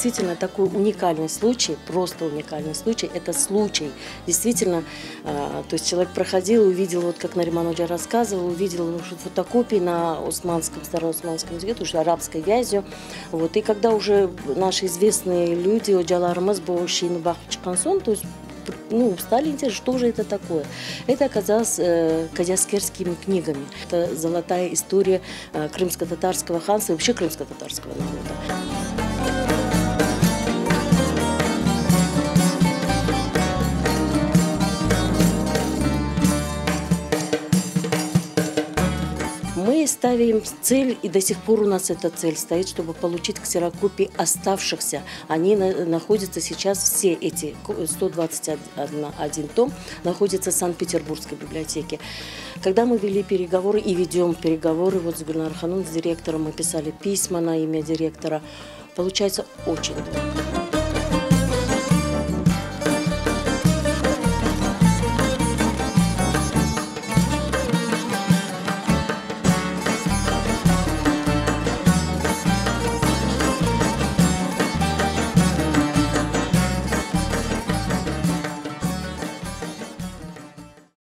действительно такой уникальный случай, просто уникальный случай. Это случай, действительно, то есть человек проходил, увидел, вот как Нариман Оджа рассказывал, увидел фотокопии на османском, староосманском языке, уже арабской вязью. Вот, и когда уже наши известные люди, Оджаларымыз, Боушин, Бахчкансон, то есть стали интересны, что же это такое. Это оказалось казахскими книгами. Это золотая история крымско-татарского ханства и вообще крымско-татарского народа. Мы ставим цель, и до сих пор у нас эта цель стоит, чтобы получить ксерокопии оставшихся. Они находятся сейчас, все эти 121 том, находятся в Санкт-Петербургской библиотеке. Когда мы вели переговоры и ведем переговоры вот с Гульнар Ханум, с директором, мы писали письма на имя директора, получается очень долго.